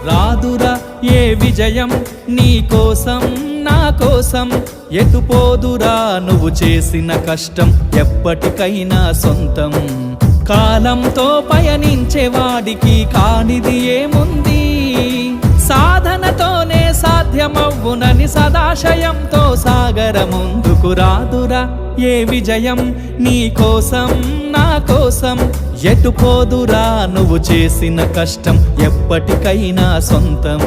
రాదురా ఏ విజయం నీ కోసం నా కోసం, ఎటుపోదురా నువ్వు చేసిన కష్టం ఎప్పటికైనా సొంతం. కాలంతో పయనించే వాడికి కానిది ఏముంది, సాధనతోనే సాధ్యమవ్వునని సదాశయంతో సాగర ముందుకు. రాదురా ఏ విజయం నీ కోసం నా కోసం, ఎటుపోదురా నువ్వు చేసిన కష్టం ఎప్పటికైనా సొంతం.